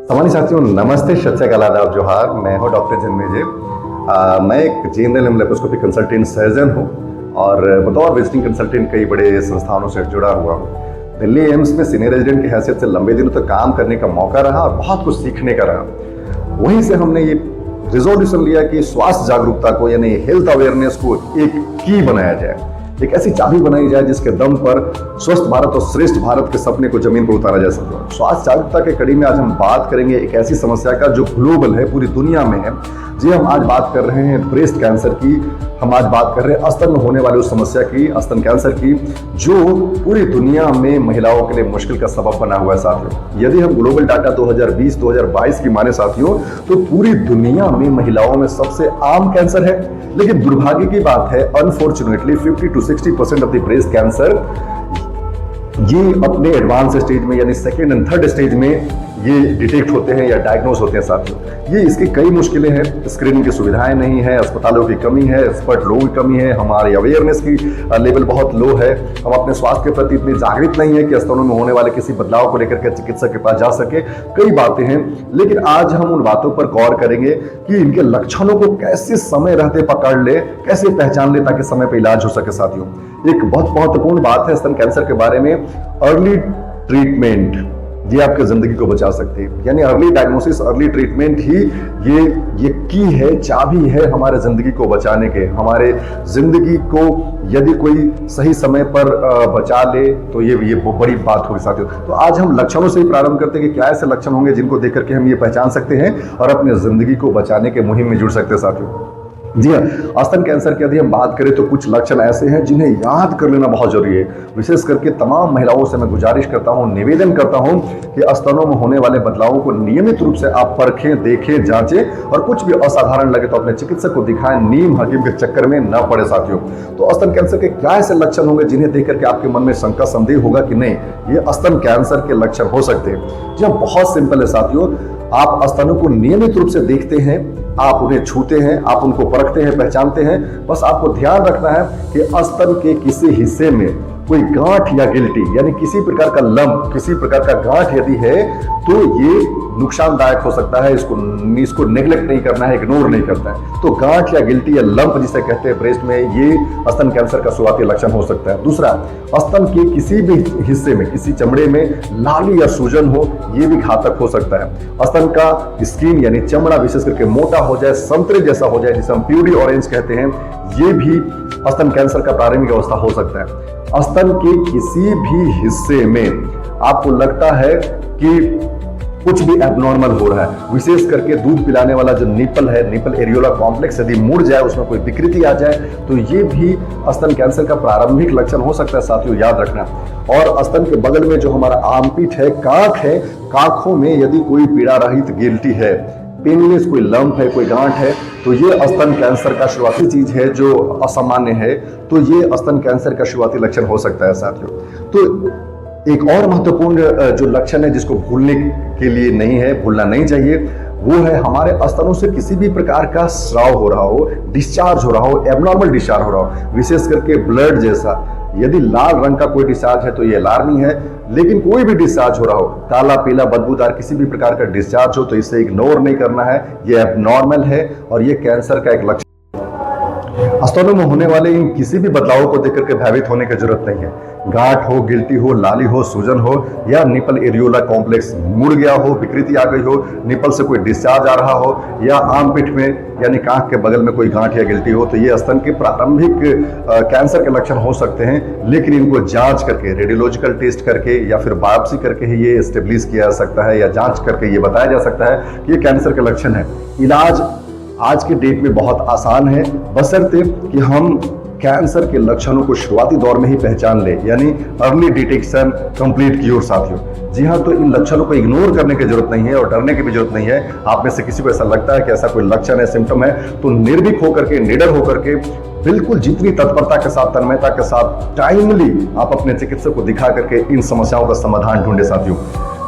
सामान्य साथियों, नमस्ते, सत श्री अकाल, आदाब, जोहार। मैं हूं डॉक्टर जन्मेजय। मैं एक जनरल लेप्रोस्कोपी कंसल्टेंट सर्जन हूं और बतौर विजिटिंग कंसल्टेंट कई बड़े संस्थानों से जुड़ा हुआ हूं। दिल्ली एम्स में सीनियर रेजिडेंट की हैसियत से लंबे दिनों तक काम करने का मौका रहा और बहुत कुछ सीखने का रहा। वहीं से हमने ये रिजोल्यूशन लिया कि स्वास्थ्य जागरूकता को यानी हेल्थ अवेयरनेस को एक की बनाया जाए, एक ऐसी चाबी बनाई जाए जिसके दम पर स्वस्थ भारत और श्रेष्ठ भारत के सपने को जमीन पर उतारा जा सके। स्वास्थ्य जागरूकता के कड़ी में आज हम बात करेंगे एक ऐसी समस्या का जो ग्लोबल है, पूरी दुनिया में है। जी, हम आज बात कर रहे हैं ब्रेस्ट कैंसर की। हम आज बात कर रहे हैं स्तन में होने वाली उस समस्या की, स्तन कैंसर की, जो पूरी दुनिया में महिलाओं के लिए मुश्किल का सबब बना हुआ है। साथियों, यदि हम ग्लोबल डाटा 2020-2022 की माने साथियों, तो पूरी दुनिया में महिलाओं में सबसे आम कैंसर है। लेकिन दुर्भाग्य की बात है, unfortunately 50 to 60% of the breast cancer ये अपने एडवांस स्टेज में यानी सेकेंड एंड थर्ड स्टेज में ये डिटेक्ट होते हैं या डायग्नोज होते हैं। साथियों, ये इसकी कई मुश्किलें हैं। स्क्रीनिंग की सुविधाएं नहीं है, अस्पतालों की कमी है, एक्सपर्ट लोगों की कमी है, हमारी अवेयरनेस की लेवल बहुत लो है। हम अपने स्वास्थ्य के प्रति इतने जागृत नहीं है कि स्तनों में होने वाले किसी बदलाव को लेकर के चिकित्सक के पास जा सके। कई बातें हैं, लेकिन आज हम उन बातों पर गौर करेंगे कि इनके लक्षणों को कैसे समय रहते पकड़ ले, कैसे पहचान ले ताकि समय पर इलाज हो सके। साथियों, एक बहुत महत्वपूर्ण बात है स्तन कैंसर के बारे में, अर्ली ट्रीटमेंट ये आपकी जिंदगी को बचा सकती है। यानी अर्ली डायग्नोसिस, अर्ली ट्रीटमेंट ही ये की है, चाबी है हमारे जिंदगी को बचाने के। हमारे जिंदगी को यदि कोई सही समय पर बचा ले तो ये बड़ी बात होगी। साथियों, तो आज हम लक्षणों से ही प्रारंभ करते हैं कि क्या ऐसे लक्षण होंगे जिनको देख करके हम ये पहचान सकते हैं और अपने जिंदगी को बचाने के मुहिम में जुड़ सकते हैं। साथियों, जी हाँ, स्तन कैंसर की यदि हम बात करें तो कुछ लक्षण ऐसे हैं जिन्हें याद कर लेना बहुत जरूरी है। विशेष करके तमाम महिलाओं से मैं गुजारिश करता हूं, निवेदन करता हूं कि स्तनों में होने वाले बदलावों को नियमित रूप से आप परखें, देखें, जांचें और कुछ भी असाधारण लगे तो अपने चिकित्सक को दिखाएं, नीम हकीम के चक्कर में न पड़े। साथियों, तो स्तन कैंसर के क्या ऐसे लक्षण होंगे जिन्हें देख करके आपके मन में शंका, संदेह होगा कि नहीं, ये स्तन कैंसर के लक्षण हो सकते हैं। जी, बहुत सिंपल है साथियों। आप स्तनों को नियमित रूप से देखते हैं, आप उन्हें छूते हैं, आप उनको परखते हैं, पहचानते हैं। बस आपको ध्यान रखना है कि स्तन के किसी हिस्से में कोई गांठ या गिल्टी यानी किसी प्रकार का लंप, किसी प्रकार का गांठ यदि है तो ये नुकसानदायक हो सकता है। इसको नेग्लेक्ट नहीं करना है, इग्नोर नहीं करना है। तो गांठ या गिल्टी या लंप जिसे कहते हैं ब्रेस्ट में, ये स्तन कैंसर का शुरुआती लक्षण हो सकता है। दूसरा, स्तन के किसी भी हिस्से में, किसी चमड़े में लाली या सूजन हो, ये भी घातक हो सकता है। स्तन का स्किन यानी चमड़ा विशेष करके मोटा हो जाए, संतरे जैसा हो जाए, जिसे हम प्यूरी ऑरेंज कहते हैं, ये भी स्तन कैंसर का प्रारंभिक अवस्था हो सकता है। स्तन के किसी भी हिस्से में आपको लगता है कि कुछ भी एबनॉर्मल हो रहा है, विशेष करके दूध पिलाने वाला जो निपल है, निपल एरियोला कॉम्प्लेक्स यदि मुड़ जाए, उसमें कोई विकृति आ जाए, तो ये भी स्तन कैंसर का प्रारंभिक लक्षण हो सकता है। साथियों, याद रखना। और स्तन के बगल में जो हमारा आर्मपिट है, कांख है, कांखों में यदि कोई पीड़ा रहित गिल्टी है, पेनलेस कोई लंप है, कोई गांठ है, तो ये स्तन कैंसर का शुरुआती चीज है जो असामान्य है। तो ये स्तन कैंसर का शुरुआती लक्षण हो सकता है। साथियों, तो एक और महत्वपूर्ण जो लक्षण है जिसको भूलने के लिए नहीं है, भूलना नहीं चाहिए, वो है हमारे स्तनों से किसी भी प्रकार का स्राव हो रहा हो, डिस्चार्ज हो रहा हो, एबनॉर्मल डिस्चार्ज हो रहा हो, विशेष करके ब्लड जैसा। यदि लाल रंग का कोई डिस्चार्ज है तो ये अलार्मिंग है, लेकिन कोई भी डिस्चार्ज हो रहा हो, काला, पीला, बदबूदार किसी भी प्रकार का डिस्चार्ज हो, तो इसे इग्नोर नहीं करना है। ये एबनॉर्मल है और ये कैंसर का एक लक्षण। स्तनों में होने वाले इन किसी भी बदलावों को देख करके भयभीत होने की जरूरत नहीं है। गांठ हो, गिल्टी हो, लाली हो, सूजन हो या निपल एरियोला कॉम्प्लेक्स मुड़ गया हो, विकृति आ गई हो, निपल से कोई डिस्चार्ज आ रहा हो या आर्मपिट में यानी कांख के बगल में कोई गांठ या गिल्टी हो, तो ये स्तन के प्रारंभिक कैंसर के लक्षण हो सकते हैं। लेकिन इनको जांच करके, रेडियोलॉजिकल टेस्ट करके या फिर बायोप्सी करके ही ये एस्टेब्लिश किया जा सकता है या जांच करके ये बताया जा सकता है कि ये कैंसर के लक्षण है। इलाज आज की डेट में बहुत आसान है, बशर्ते कि हम कैंसर के लक्षणों को शुरुआती दौर में ही पहचान ले, यानी अर्ली डिटेक्शन, कंप्लीट क्योर। साथियों, जी हाँ, तो इन लक्षणों को इग्नोर करने की जरूरत नहीं है और डरने की भी जरूरत नहीं है। आप में से किसी को ऐसा लगता है कि ऐसा कोई लक्षण है, सिम्टम है, तो निर्भीक होकर के, निडर होकर के, बिल्कुल जितनी तत्परता के साथ, तन्मयता के साथ, टाइमली आप अपने चिकित्सक को दिखा करके इन समस्याओं का समाधान ढूंढे। साथियों,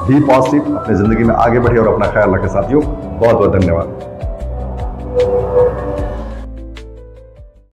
बी पॉजिटिव, अपनी जिंदगी में आगे बढ़े और अपना ख्याल रखें। साथियों, बहुत बहुत धन्यवाद।